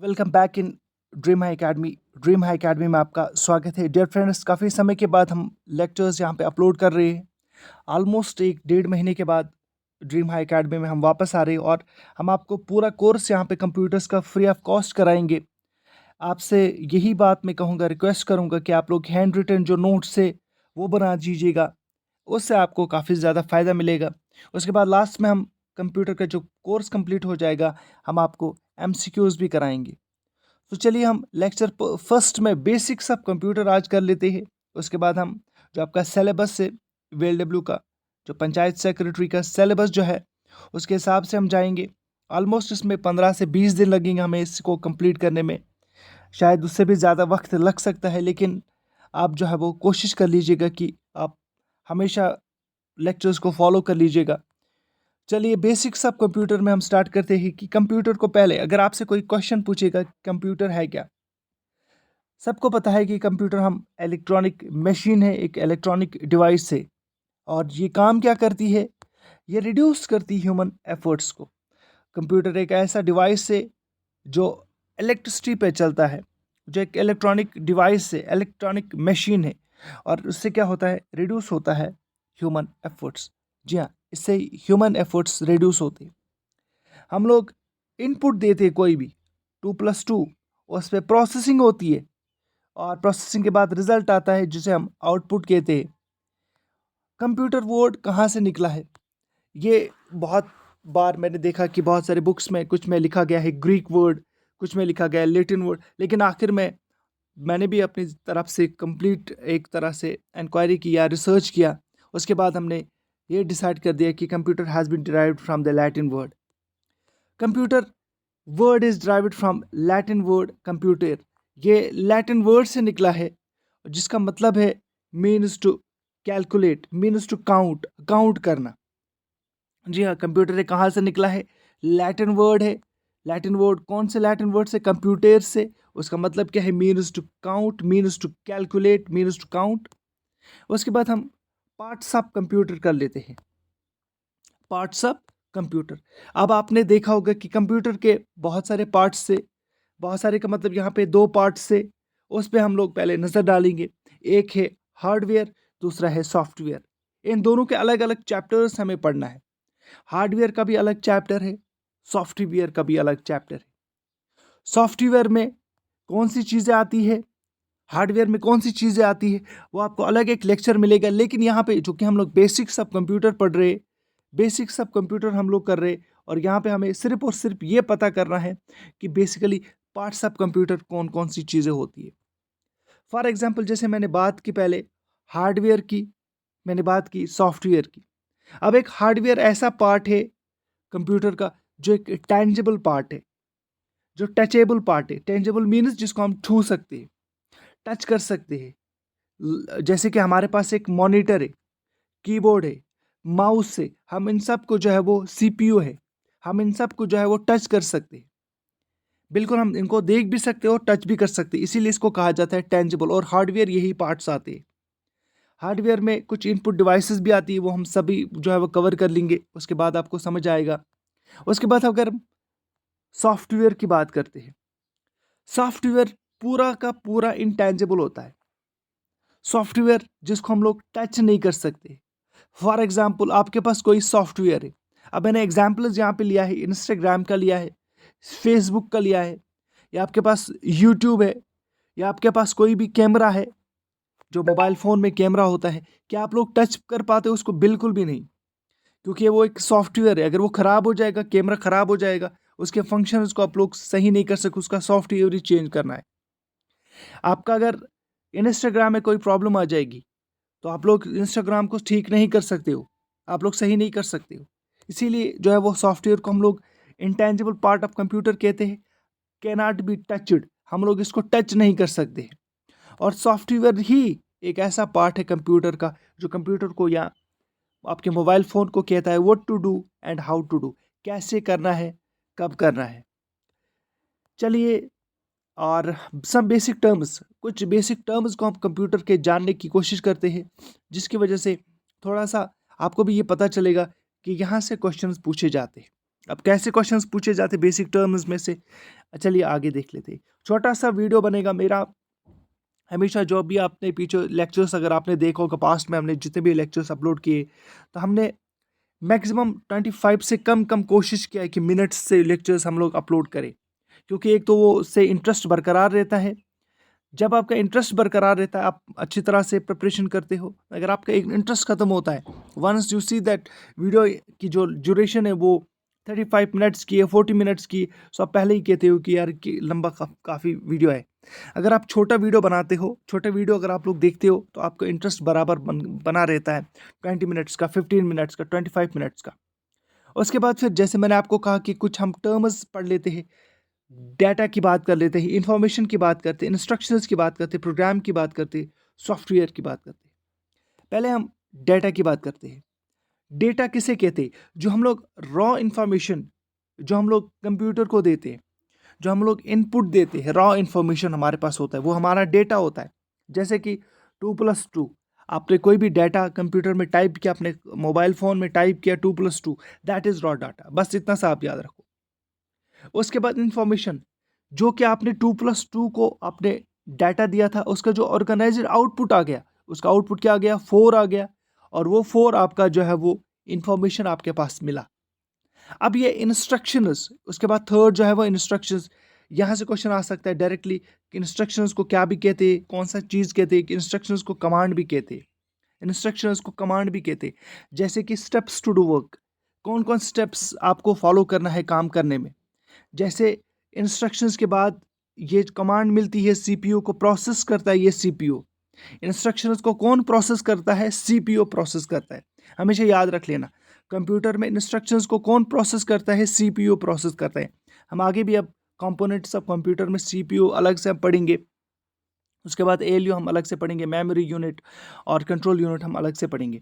Welcome back in dream high academy. Dream high academy में आपका स्वागत है। डियर फ्रेंड्स, काफ़ी समय के बाद हम लेक्चर्स यहाँ पे अपलोड कर रहे हैं। ऑलमोस्ट एक डेढ़ महीने के बाद ड्रीम हाई एकेडमी में हम वापस आ रहे हैं और हम आपको पूरा कोर्स यहाँ पे कंप्यूटर्स का फ्री ऑफ कॉस्ट कराएंगे। आपसे यही बात मैं कहूँगा, रिक्वेस्ट करूँगा कि आप लोग हैंड रिटन जो नोट्स है वो बना दीजिएगा। उससे आपको काफ़ी ज़्यादा फ़ायदा मिलेगा। उसके बाद लास्ट में हम कंप्यूटर का जो कोर्स कंप्लीट हो जाएगा, हम आपको एमसीक्यूज़ भी कराएंगे। तो चलिए हम लेक्चर फर्स्ट में बेसिक्स ऑफ कंप्यूटर आज कर लेते हैं। उसके बाद हम जो आपका सिलेबस है वीएलडब्ल्यू का, जो पंचायत सेक्रेटरी का सिलेबस जो है, उसके हिसाब से हम जाएंगे। ऑलमोस्ट इसमें 15 से 20 दिन लगेंगे हमें इसको कंप्लीट करने में। शायद उससे भी ज़्यादा वक्त लग सकता है, लेकिन आप जो है वो कोशिश कर लीजिएगा कि आप हमेशा लेक्चर्स को फॉलो कर लीजिएगा। चलिए बेसिक्स ऑफ कंप्यूटर में हम स्टार्ट करते हैं कि कंप्यूटर को पहले अगर आपसे कोई क्वेश्चन पूछेगा कंप्यूटर है क्या, सबको पता है कि कंप्यूटर हम इलेक्ट्रॉनिक मशीन है, एक इलेक्ट्रॉनिक डिवाइस है। और ये काम क्या करती है? ये रिड्यूस करती है ह्यूमन एफर्ट्स को। कंप्यूटर एक ऐसा डिवाइस है जो इलेक्ट्रिसिटी पे चलता है, जो एक इलेक्ट्रॉनिक डिवाइस है, इलेक्ट्रॉनिक मशीन है। और उससे क्या होता है? रिड्यूस होता है ह्यूमन एफर्ट्स। जी हाँ, इससे ह्यूमन एफर्ट्स रिड्यूस होते हैं। हम लोग इनपुट देते हैं कोई भी, 2+2, उस पर प्रोसेसिंग होती है और प्रोसेसिंग के बाद रिजल्ट आता है जिसे हम आउटपुट कहते हैं। कंप्यूटर वर्ड कहाँ से निकला है? ये बहुत बार मैंने देखा कि बहुत सारे बुक्स में कुछ में लिखा गया है ग्रीक वर्ड, कुछ में लिखा गया है लैटिन वर्ड, लेकिन आखिर में मैंने भी अपनी तरफ से कंप्लीट एक तरह से इंक्वायरी किया, रिसर्च किया। उसके बाद हमने ये डिसाइड कर दिया कि computer has been derived from the Latin word. Computer word is derived from Latin word computer. ये लैटिन वर्ड से निकला है जिसका मतलब है means to calculate, means to count, count करना। जी हाँ, कंप्यूटर ये कहाँ से निकला है? लैटिन वर्ड है। लैटिन वर्ड कौन से लैटिन वर्ड से? कंप्यूटर से। उसका मतलब क्या है? Means to count, means to calculate, means to count. उसके बाद हम पार्ट्स ऑफ कंप्यूटर कर लेते हैं। Parts of computer. अब आपने देखा होगा कि कंप्यूटर के बहुत सारे पार्ट्स से, बहुत सारे का मतलब यहाँ पे दो पार्ट्स से, उस पे हम लोग पहले नज़र डालेंगे। एक है हार्डवेयर, दूसरा है सॉफ्टवेयर। इन दोनों के अलग अलग चैप्टर्स हमें पढ़ना है। हार्डवेयर का भी अलग चैप्टर है, सॉफ्टवेयर का भी अलग चैप्टर है। सॉफ्टवेयर में कौन सी चीज़ें आती है, हार्डवेयर में कौन सी चीज़ें आती है, वो आपको अलग एक लेक्चर मिलेगा। लेकिन यहाँ पे जो कि हम लोग बेसिक्स ऑफ कंप्यूटर पढ़ रहे, बेसिक्स ऑफ कंप्यूटर हम लोग कर रहे, और यहाँ पे हमें सिर्फ और सिर्फ ये पता करना है कि बेसिकली पार्ट्स ऑफ कंप्यूटर कौन कौन सी चीज़ें होती है। फॉर एग्जांपल, जैसे मैंने बात की पहले हार्डवेयर की, मैंने बात की सॉफ्टवेयर की। अब एक हार्डवेयर ऐसा पार्ट है कंप्यूटर का जो एक टेंजिबल पार्ट है, जो टचेबल पार्ट है। टेंजिबल मीन्स जिसको हम छू सकते हैं, टच कर सकते हैं। जैसे कि हमारे पास एक मॉनिटर है, कीबोर्ड है, माउस है, हम इन सब को जो है वो सीपीयू है, हम इन सब को जो है वो टच कर सकते हैं। बिल्कुल, हम इनको देख भी सकते हैं और टच भी कर सकते हैं, इसीलिए इसको कहा जाता है टेंजिबल। और हार्डवेयर यही पार्ट्स आते हैं। हार्डवेयर में कुछ इनपुट डिवाइसेस भी आती है, वो हम सभी जो है वो कवर कर लेंगे, उसके बाद आपको समझ आएगा। उसके बाद अगर सॉफ्टवेयर की बात करते हैं, सॉफ्टवेयर पूरा का पूरा इंटेंजिबल होता है। सॉफ्टवेयर जिसको हम लोग टच नहीं कर सकते। फॉर एग्जाम्पल, आपके पास कोई सॉफ्टवेयर है। अब मैंने एग्जाम्पल्स यहाँ पे लिया है, इंस्टाग्राम का लिया है, फेसबुक का लिया है, या आपके पास यूट्यूब है, या आपके पास कोई भी कैमरा है, जो मोबाइल फ़ोन में कैमरा होता है। क्या आप लोग टच कर पाते हो उसको? बिल्कुल भी नहीं, क्योंकि वो एक सॉफ्टवेयर है। अगर वो ख़राब हो जाएगा, कैमरा ख़राब हो जाएगा, उसके फंक्शंस को आप लोग सही नहीं कर सकते, उसका सॉफ्टवेयर ही चेंज करना है। आपका अगर इंस्टाग्राम में कोई प्रॉब्लम आ जाएगी तो आप लोग इंस्टाग्राम को ठीक नहीं कर सकते हो, आप लोग सही नहीं कर सकते हो। इसीलिए जो है वो सॉफ्टवेयर को हम लोग इंटेंजिबल पार्ट ऑफ कंप्यूटर कहते हैं। कैनॉट बी टचड, हम लोग इसको टच नहीं कर सकते हैं। और सॉफ्टवेयर ही एक ऐसा पार्ट है कंप्यूटर का जो कंप्यूटर को या आपके मोबाइल फ़ोन को कहता है what to do and how to do, कैसे करना है, कब करना है। चलिए, और सब बेसिक टर्म्स, कुछ बेसिक टर्म्स को हम कंप्यूटर के जानने की कोशिश करते हैं, जिसकी वजह से थोड़ा सा आपको भी ये पता चलेगा कि यहाँ से क्वेश्चंस पूछे जाते हैं। अब कैसे क्वेश्चंस पूछे जाते बेसिक टर्म्स में से, चलिए आगे देख लेते हैं। छोटा सा वीडियो बनेगा मेरा, हमेशा जो भी आपने पीछे लेक्चर्स अगर आपने देखा होगा पास्ट में हमने जितने भी लेक्चर्स अपलोड किए, तो हमने मैक्सिमम 25 से कम कम कोशिश किया है कि मिनट्स से लेक्चर्स हम लोग अपलोड करें, क्योंकि एक तो वो उससे इंटरेस्ट बरकरार रहता है। जब आपका इंटरेस्ट बरकरार रहता है, आप अच्छी तरह से प्रिपरेशन करते हो। अगर आपका एक इंटरेस्ट खत्म होता है, once you see that video की जो ड्यूरेशन है वो 35 मिनट्स की है, 40 मिनट्स की, सो आप पहले ही कहते हो कि यार कि लंबा काफ़ी वीडियो है। अगर आप छोटा वीडियो बनाते हो, छोटे वीडियो अगर आप लोग देखते हो, तो आपका इंटरेस्ट बराबर बना रहता है, 20 मिनट्स का, 15 मिनट्स का, 25 मिनट्स का। उसके बाद फिर जैसे मैंने आपको कहा कि कुछ हम टर्म्स पढ़ लेते हैं, डाटा की बात कर लेते हैं, इंफॉर्मेशन की बात करते हैं, इंस्ट्रक्शंस की बात करते हैं, प्रोग्राम की बात करते हैं, सॉफ्टवेयर की बात करते हैं। पहले हम डाटा की बात करते हैं। डेटा किसे कहते हैं? जो हम लोग रॉ इंफॉर्मेशन, जो हम लोग कंप्यूटर को देते हैं, जो हम लोग इनपुट देते हैं, रॉ इंफॉर्मेशन हमारे पास होता है, वो हमारा डेटा होता है। जैसे कि 2+2, आपने कोई भी डाटा कंप्यूटर में टाइप किया, अपने मोबाइल फ़ोन में टाइप किया 2+2, दैट इज़ रॉ डाटा। बस इतना सा आप याद रखो। उसके बाद इंफॉर्मेशन, जो कि आपने 2+2 को आपने डाटा दिया था, उसका जो ऑर्गेनाइज्ड आउटपुट आ गया, उसका आउटपुट क्या आ गया? 4 आ गया, और वो 4 आपका जो है वो इंफॉर्मेशन आपके पास मिला। अब ये इंस्ट्रक्शंस, उसके बाद थर्ड जो है वो इंस्ट्रक्शंस। यहाँ से क्वेश्चन आ सकता है डायरेक्टली कि इंस्ट्रक्शंस को क्या भी कहते हैं, कौन सा चीज़ कहते हैं, कि इंस्ट्रक्शंस को कमांड भी कहते हैं। इंस्ट्रक्शंस को कमांड भी कहते हैं। जैसे कि स्टेप्स टू डू वर्क, कौन कौन स्टेप्स आपको फॉलो करना है काम करने में। जैसे इंस्ट्रक्शंस के बाद ये कमांड मिलती है, सीपीयू को प्रोसेस करता है ये सीपीयू। इंस्ट्रक्शंस को कौन प्रोसेस करता है? सीपीयू प्रोसेस करता है। हमेशा याद रख लेना, कंप्यूटर में इंस्ट्रक्शंस को कौन प्रोसेस करता है? सीपीयू प्रोसेस करता है। हम आगे भी अब कंपोनेंट्स ऑफ कंप्यूटर में सीपीयू अलग से हम पढ़ेंगे। उसके बाद एएलयू हम अलग से पढ़ेंगे, मेमोरी यूनिट और कंट्रोल यूनिट हम अलग से पढ़ेंगे।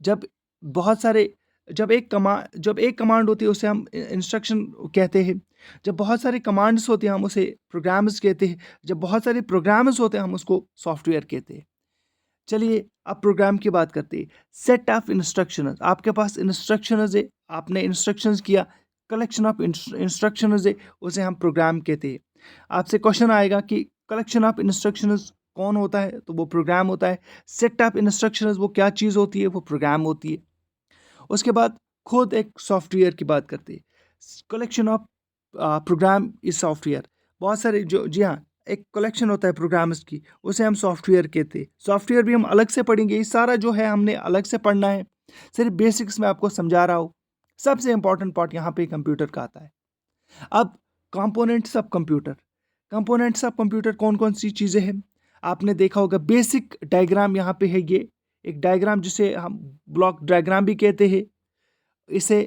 जब बहुत सारे जब एक कमांड होती है उसे हम इंस्ट्रक्शन कहते हैं। जब बहुत सारे कमांड्स होते हैं हम उसे प्रोग्राम्स कहते हैं। जब बहुत सारे प्रोग्राम्स होते हैं हम उसको सॉफ्टवेयर कहते हैं। चलिए अब प्रोग्राम की बात करते हैं। सेट ऑफ इंस्ट्रक्शंस, आपके पास इंस्ट्रक्शंस है, आपने इंस्ट्रक्शंस किया, कलेक्शन ऑफ इंस्ट्रक्शंस है, उसे हम प्रोग्राम कहते हैं। आपसे क्वेश्चन आएगा कि कलेक्शन ऑफ इंस्ट्रक्शंस कौन होता है? तो वो प्रोग्राम होता है। सेट ऑफ इंस्ट्रक्शंस वो क्या चीज़ होती है? वो प्रोग्राम होती है। उसके बाद खुद एक सॉफ्टवेयर की बात करते हैं। Collection of program is software. बहुत सारे जो, जी हाँ, एक कलेक्शन होता है प्रोग्राम्स की, उसे हम सॉफ्टवेयर कहते हैं। सॉफ्टवेयर भी हम अलग से पढ़ेंगे। ये सारा जो है हमने अलग से पढ़ना है, सिर्फ बेसिक्स में आपको समझा रहा हूँ। सबसे इंपॉर्टेंट पार्ट यहाँ पे कंप्यूटर का आता है। अब components of computer, components of computer कौन कौन सी चीज़ें हैं? आपने देखा होगा बेसिक डायग्राम यहाँ पे है, ये एक डायग्राम जिसे हम ब्लॉक डायग्राम भी कहते हैं, इसे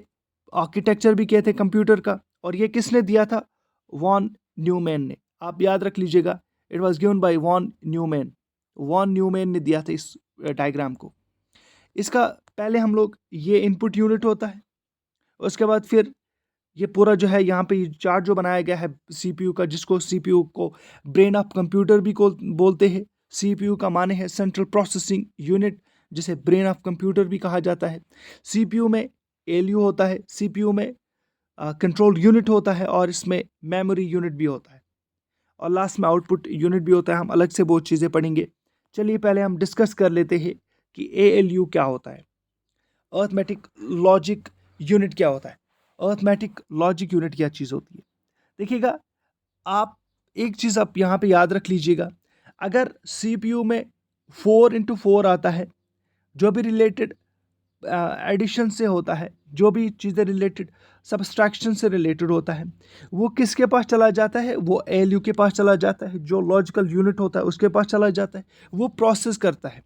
आर्किटेक्चर भी कहते हैं कंप्यूटर का। और ये किसने दिया था? वॉन न्यूमैन ने। आप याद रख लीजिएगा, it was given by von Neumann. Von Neumann ने दिया था इस डायग्राम को। इसका पहले हम लोग, ये इनपुट यूनिट होता है। उसके बाद फिर ये पूरा जो है यहाँ पे चार्ट जो बनाया गया है सीपीयू का, जिसको सीपीयू को ब्रेन ऑफ कंप्यूटर भी बोलते हैं। सीपीयू का माने है सेंट्रल प्रोसेसिंग यूनिट, जिसे ब्रेन ऑफ कंप्यूटर भी कहा जाता है। सीपीयू में एलयू होता है, सीपीयू में कंट्रोल यूनिट होता है, और इसमें मेमोरी यूनिट भी होता है, और लास्ट में आउटपुट यूनिट भी होता है। हम अलग से बहुत चीज़ें पढ़ेंगे। चलिए पहले हम डिस्कस कर लेते हैं कि एएलयू क्या होता है, अर्थमेटिक लॉजिक यूनिट क्या होता है। अर्थमेटिक लॉजिक यूनिट क्या चीज़ होती है? देखिएगा, आप एक चीज़ आप यहाँ पे याद रख लीजिएगा। अगर सीपीयू में 4x4 आता है, जो भी रिलेटेड एडिशन से होता है, जो भी चीज़ें रिलेटेड सब्सट्रैक्शन से रिलेटेड होता है, वो किसके पास चला जाता है? वो एएलयू के पास चला जाता है। जो लॉजिकल यूनिट होता है उसके पास चला जाता है, वो प्रोसेस करता है।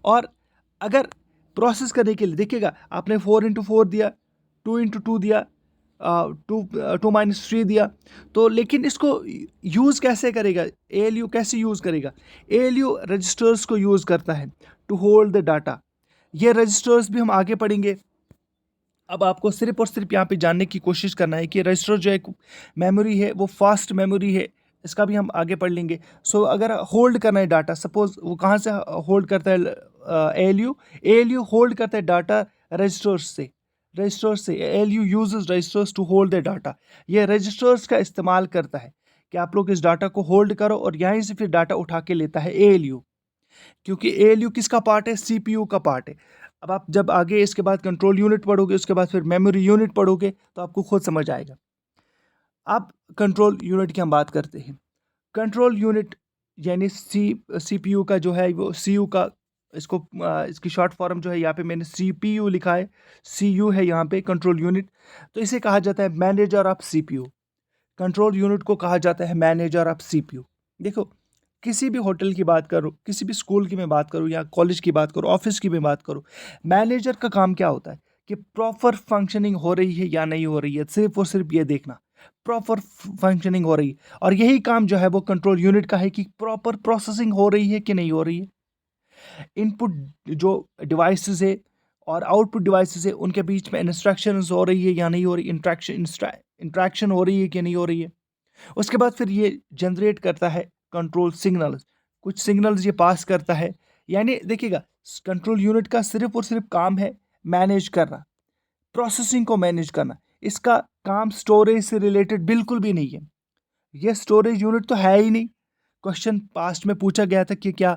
और अगर प्रोसेस करने के लिए देखिएगा, आपने 4x4 दिया, 2x2 दिया, 2-3 दिया, तो लेकिन इसको यूज़ कैसे करेगा? एएलयू कैसे यूज़ करेगा? एएलयू रजिस्टर्स को यूज़ करता है टू होल्ड द डाटा। ये रजिस्टर्स भी हम आगे पढ़ेंगे। अब आपको सिर्फ और सिर्फ यहाँ पे जानने की कोशिश करना है कि रजिस्टर जो एक मेमोरी है वो फास्ट मेमोरी है, इसका भी हम आगे पढ़ लेंगे। सो अगर होल्ड करना है डाटा, सपोज वो कहाँ से होल्ड करता है? एएलयू होल्ड करता है डाटा रजिस्टर्स से। रजिस्टर्स से, ALU uses registers to hold the data. ये रजिस्टर्स का इस्तेमाल करता है कि आप लोग इस डाटा को होल्ड करो और यहीं से फिर डाटा उठा के लेता है ALU। क्योंकि ALU किसका पार्ट है? CPU का पार्ट है। अब आप जब आगे इसके बाद कंट्रोल यूनिट पढ़ोगे, उसके बाद फिर मेमोरी यूनिट पढ़ोगे, तो आपको खुद समझ आएगा। अब कंट्रोल यूनिट की हम बात करते हैं। कंट्रोल यूनिट यानी CPU का जो है वो CU का, इसको इसकी शॉर्ट फॉर्म जो है यहाँ पे मैंने CPU लिखा है, CU है यहाँ पे कंट्रोल यूनिट। तो इसे कहा जाता है manager of CPU। Control unit को कहा जाता है मैनेजर ऑफ CPU। देखो, किसी भी होटल की बात करो, किसी भी स्कूल की मैं बात करूँ या कॉलेज की बात करूँ, ऑफिस की मैं बात करूँ, मैनेजर का काम क्या होता है कि प्रॉपर फंक्शनिंग हो रही है या नहीं हो रही है, सिर्फ और सिर्फ ये देखना प्रॉपर फंक्शनिंग हो रही है। और यही काम जो है वो कंट्रोल यूनिट का है कि प्रॉपर प्रोसेसिंग हो रही है कि नहीं हो रही है। इनपुट जो डिवाइसेस है और आउटपुट डिवाइसेस है, उनके बीच में इंस्ट्रक्शंस हो रही है या नहीं हो रही, इंट्रैक्शन हो रही है कि नहीं हो रही है। उसके बाद फिर ये जनरेट करता है कंट्रोल सिग्नल्स, कुछ सिग्नल्स ये पास करता है। यानी देखिएगा, कंट्रोल यूनिट का सिर्फ और सिर्फ काम है मैनेज करना, प्रोसेसिंग को मैनेज करना। इसका काम स्टोरेज से रिलेटेड बिल्कुल भी नहीं है। ये स्टोरेज यूनिट तो है ही नहीं। क्वेश्चन पास्ट में पूछा गया था कि क्या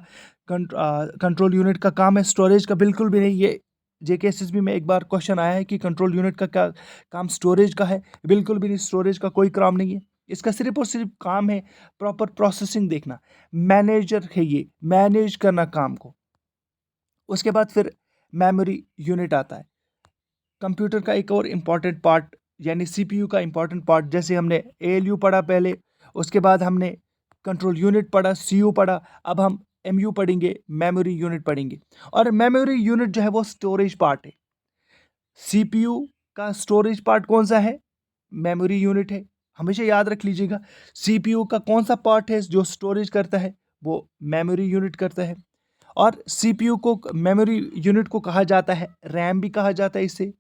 कंट्रोल यूनिट का काम है स्टोरेज का? बिल्कुल भी नहीं। ये JKSSB में एक बार क्वेश्चन आया है कि कंट्रोल यूनिट का क्या काम स्टोरेज का है? बिल्कुल भी नहीं, स्टोरेज का कोई काम नहीं है। इसका सिर्फ और सिर्फ काम है प्रॉपर प्रोसेसिंग देखना। मैनेजर है ये, मैनेज करना काम को। उसके बाद फिर मेमोरी यूनिट आता है, कंप्यूटर का एक और इम्पॉर्टेंट पार्ट, यानी CPU का इम्पॉर्टेंट पार्ट। जैसे हमने ALU पढ़ा पहले, उसके बाद हमने कंट्रोल यूनिट पढ़ा, CU पढ़ा, अब हम MU पढ़ेंगे, मेमोरी यूनिट पढ़ेंगे। और मेमोरी यूनिट जो है वो स्टोरेज पार्ट है। CPU का स्टोरेज पार्ट कौन सा है? मेमोरी यूनिट है। हमेशा याद रख लीजिएगा, CPU का कौन सा पार्ट है जो स्टोरेज करता है? वो मेमोरी यूनिट करता है। और CPU को, मेमोरी यूनिट को कहा जाता है RAM भी कहा जाता है, इसे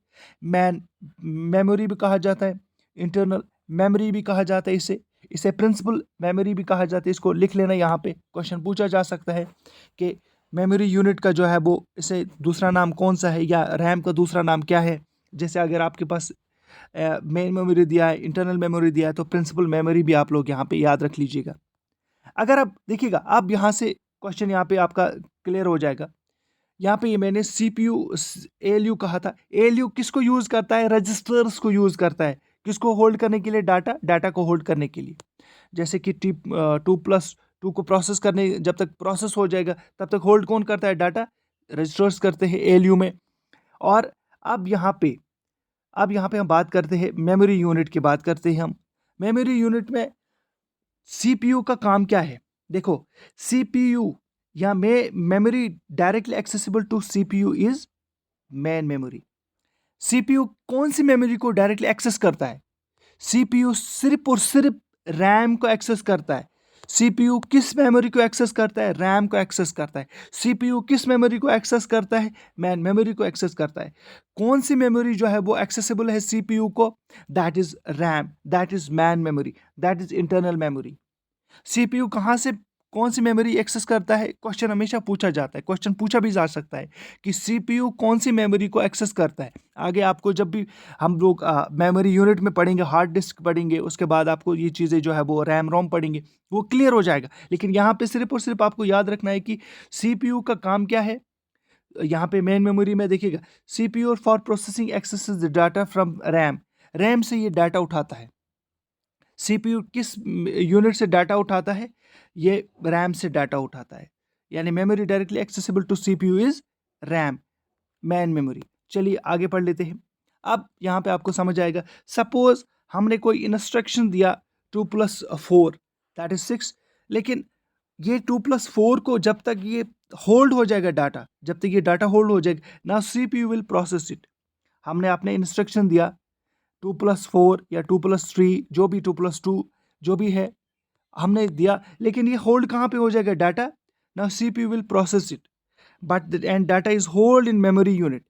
मेमोरी भी कहा जाता है, इंटरनल मेमोरी भी कहा जाता है, इसे प्रिंसिपल मेमोरी भी कहा जाता है। इसको लिख लेना, यहाँ पे क्वेश्चन पूछा जा सकता है कि मेमोरी यूनिट का जो है वो, इसे दूसरा नाम कौन सा है, या RAM का दूसरा नाम क्या है। जैसे अगर आपके पास मेन मेमोरी दिया है, इंटरनल मेमोरी दिया है, तो प्रिंसिपल मेमोरी भी आप लोग यहाँ पे याद रख लीजिएगा। अगर आप देखिएगा, आप यहाँ से क्वेश्चन यहाँ पे आपका क्लियर हो जाएगा। यहाँ पे ये मैंने CPU ALU कहा था। ALU किसको यूज करता है? रजिस्टर्स को यूज करता है। किसको होल्ड करने के लिए? डाटा को होल्ड करने के लिए। जैसे कि 2+2 को प्रोसेस करने, जब तक प्रोसेस हो जाएगा तब तक होल्ड कौन करता है? डाटा। रजिस्टर्स करते हैं ALU में। और अब यहाँ पे हम बात करते हैं मेमोरी यूनिट की, बात करते हैं हम मेमोरी यूनिट में CPU का काम क्या है। देखो, CPU या memory directly accessible to CPU is main memory. CPU कौन सी मेमोरी को डायरेक्टली एक्सेस करता है? CPU सिर्फ और सिर्फ रैम को एक्सेस करता है। CPU किस मेमोरी को एक्सेस करता है? रैम को एक्सेस करता है। CPU किस मेमोरी को एक्सेस करता है? मैन मेमोरी को एक्सेस करता है। कौन सी मेमोरी जो है वो एक्सेसिबल है CPU को? That is RAM, that is man memory, that is internal memory. CPU कहाँ से कौन सी मेमोरी एक्सेस करता है? क्वेश्चन हमेशा पूछा जाता है, क्वेश्चन पूछा भी जा सकता है कि CPU कौन सी मेमोरी को एक्सेस करता है। आगे आपको जब भी हम लोग मेमोरी यूनिट में पढ़ेंगे, हार्ड डिस्क पढ़ेंगे, उसके बाद आपको ये चीज़ें जो है वो रैम रोम पढ़ेंगे, वो क्लियर हो जाएगा। लेकिन यहाँ पे सिर्फ और सिर्फ आपको याद रखना है कि CPU का काम क्या है। यहाँ पे मेन मेमोरी में देखिएगा, CPU for processing axes the data from RAM, RAM से ये डाटा उठाता है। CPU किस यूनिट से डाटा उठाता है? ये रैम से डाटा उठाता है। यानी memory directly accessible to CPU is RAM, main memory. चलिए आगे पढ़ लेते हैं। अब यहाँ पे आपको समझ आएगा, सपोज हमने कोई इंस्ट्रक्शन दिया 2+4 दैट इज 6, लेकिन ये 2+4 को जब तक ये होल्ड हो जाएगा डाटा, जब तक ये डाटा होल्ड हो जाएगा ना, CPU विल प्रोसेस इट। हमने आपने इंस्ट्रक्शन दिया 2+4 या 2+3, जो भी 2+2 जो भी है हमने दिया, लेकिन ये होल्ड कहाँ पे हो जाएगा? Data. Now CPU will process it, but and data is hold in memory unit.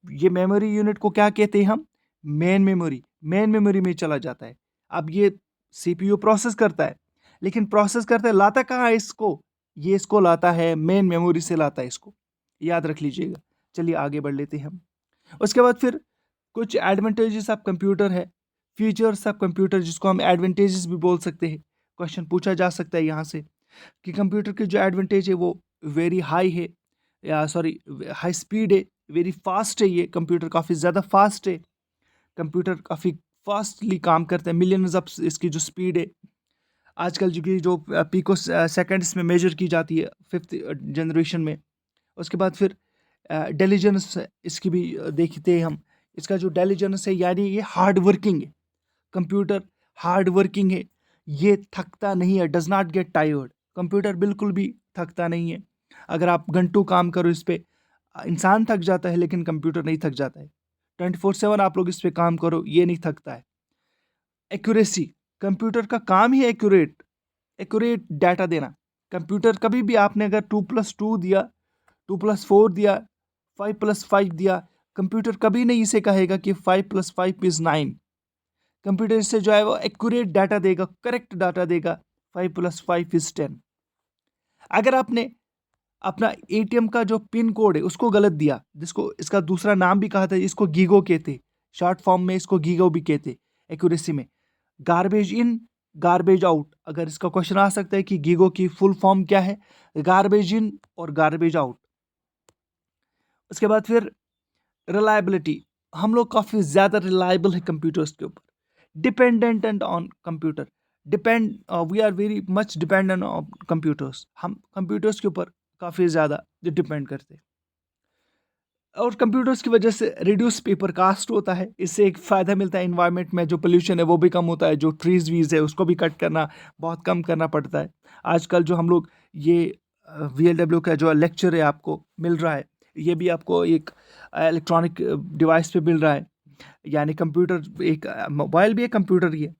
ये मेमोरी यूनिट को क्या कहते हैं हम? Main memory. मेन मेमोरी में चला जाता है। अब ये CPU प्रोसेस करता है, लेकिन प्रोसेस करता है, लाता कहाँ है इसको? ये इसको लाता है मेन मेमोरी से, लाता है इसको, याद रख लीजिएगा। चलिए आगे बढ़ लेते हैं हम। उसके बाद फिर कुछ एडवांटेजेस ऑफ कंप्यूटर है, फीचर्स ऑफ कंप्यूटर जिसको हम एडवांटेजेस भी बोल सकते हैं। क्वेश्चन पूछा जा सकता है यहाँ से कि कंप्यूटर के जो एडवांटेज है वो वेरी हाई है, या सॉरी हाई स्पीड है, वेरी फास्ट है। ये कंप्यूटर काफ़ी ज़्यादा फास्ट है, कंप्यूटर काफ़ी फास्टली काम करता है, मिलियंस ऑफ इसकी जो स्पीड है आजकल जो पिको सेकंड्स में मेजर की जाती है 5th जनरेशन में। उसके बाद फिर डेलीजेंस इसकी भी देखते हैं हम। इसका जो डेलीजेंस है यानी ये हार्ड वर्किंग है, कंप्यूटर हार्ड वर्किंग है, ये थकता नहीं है, does not get tired. Computer बिल्कुल भी थकता नहीं है। अगर आप घंटों काम करो इस पे, इंसान थक जाता है लेकिन कंप्यूटर नहीं थक जाता है। 24/7 आप लोग इस पे काम करो, ये नहीं थकता है। एक्यूरेसी, कंप्यूटर का काम ही एक्यूरेट एक्यूरेट डाटा देना। कंप्यूटर कभी भी आपने अगर 2+2 दिया, 2+4 दिया, 5+5 दिया, कंप्यूटर कभी नहीं इसे कहेगा कि 5+5 इज 9। कंप्यूटर से जो है वो एक्यूरेट डाटा देगा, करेक्ट डाटा देगा, 5+5 इज 10। अगर आपने अपना एटीएम का जो पिन कोड है उसको गलत दिया, जिसको इसका दूसरा नाम भी कहा था, इसको गीगो कहते, शॉर्ट फॉर्म में इसको गीगो भी कहते एक्यूरेसी में। गार्बेज इन गार्बेज आउट, अगर इसका क्वेश्चन आ सकता है कि गीगो की फुल फॉर्म क्या है, गार्बेज इन और गार्बेज आउट। उसके बाद फिर रिलायबिलिटी, हम लोग काफ़ी ज़्यादा रिलायबल है कंप्यूटर्स के ऊपर। Dependent on computer, depend we are very much dependent on computers, हम कंप्यूटर्स के ऊपर काफ़ी ज़्यादा डिपेंड करते हैं। और कंप्यूटर्स की वजह से रिड्यूस पेपर कास्ट होता है, इससे एक फ़ायदा मिलता है, इन्वायरमेंट में जो पोल्यूशन है वो भी कम होता है, जो ट्रीज़ वीज़ है उसको भी कट करना बहुत कम करना पड़ता है। आजकल जो हम लोग ये VLW का जो लेक्चर है आपको मिल रहा है, ये भी आपको एक इलेक्ट्रॉनिक डिवाइस पे मिल रहा है, यानी कंप्यूटर एक मोबाइल भी है, कंप्यूटर ही है,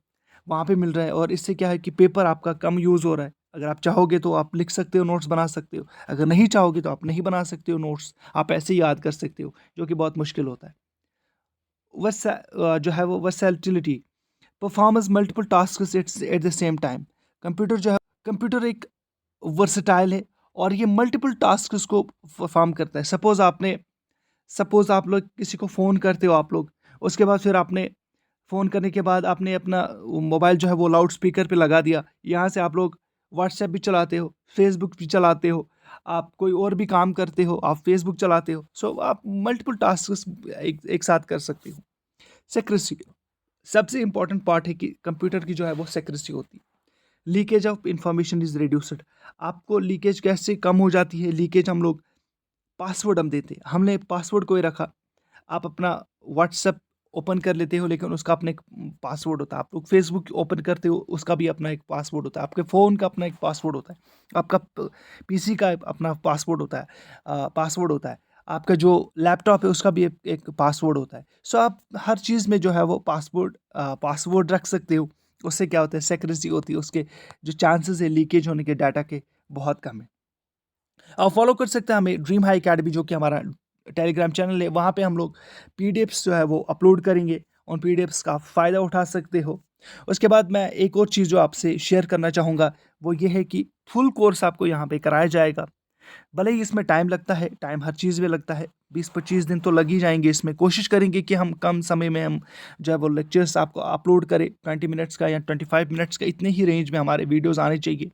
वहाँ पे मिल रहा है। और इससे क्या है कि पेपर आपका कम यूज़ हो रहा है। अगर आप चाहोगे तो आप लिख सकते हो, नोट्स बना सकते हो, अगर नहीं चाहोगे तो आप नहीं बना सकते हो नोट्स, आप ऐसे ही याद कर सकते हो, जो कि बहुत मुश्किल होता है। जो है वो versatility, performance multiple task at the same time. Computer जो है, कंप्यूटर एक वर्सटाइल है और ये मल्टीपल टास्क को परफॉर्म करता है। सपोज आप लोग किसी को फ़ोन करते हो आप लोग, उसके बाद फिर आपने फ़ोन करने के बाद आपने अपना मोबाइल जो है वो लाउड स्पीकर पे लगा दिया, यहाँ से आप लोग व्हाट्सएप भी चलाते हो, फेसबुक भी चलाते हो, आप कोई और भी काम करते हो, आप फेसबुक चलाते हो, सो आप मल्टीपल टास्क एक साथ कर सकते हो। सेक्रेसी, सबसे इंपॉर्टेंट पार्ट है कि कंप्यूटर की जो है वो सेक्रेसी होती है। Leakage of information is reduced, आपको लीकेज कैसे कम हो जाती है? लीकेज हम लोग पासवर्ड हम देते हैं, हमने पासवर्ड कोई रखा, आप अपना व्हाट्सएप ओपन कर लेते हो लेकिन उसका अपना एक पासवर्ड होता है, आप लोग फेसबुक ओपन करते हो उसका भी अपना एक पासवर्ड होता है, आपके फ़ोन का अपना एक पासवर्ड होता है, आपका पीसी का अपना पासवर्ड होता है, आपका जो लैपटॉप है उसका भी एक पासवर्ड होता है। सो आप हर चीज़ में जो है वो पासवर्ड रख सकते हो, उससे क्या होता है, सेक्रेसी होती है, उसके जो चांसेस है लीकेज होने के डाटा के बहुत कम है। आप फॉलो कर सकते हैं हमें ड्रीम हाई अकेडमी, जो कि हमारा टेलीग्राम चैनल है, वहाँ पे हम लोग पीडीएफ्स जो है वो अपलोड करेंगे, उन पीडीएफ्स का फ़ायदा उठा सकते हो। उसके बाद मैं एक और चीज़ जो आपसे शेयर करना चाहूँगा वो ये है कि फुल कोर्स आपको यहाँ पे कराया जाएगा। भले ही इसमें टाइम लगता है, टाइम हर चीज़ में लगता है, 20-25 दिन तो लग ही जाएंगे इसमें। कोशिश करेंगे कि हम कम समय में हम जो है वो लेक्चर्स आपको अपलोड करें, 20 मिनट्स का या 25 मिनट्स का, इतने ही रेंज में हमारे वीडियोज़ आने चाहिए,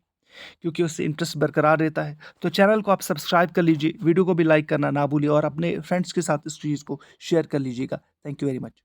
क्योंकि उससे इंटरेस्ट बरकरार रहता है। तो चैनल को आप सब्सक्राइब कर लीजिए, वीडियो को भी लाइक करना ना भूलिए और अपने फ्रेंड्स के साथ इस चीज़ को शेयर कर लीजिएगा। Thank you very much.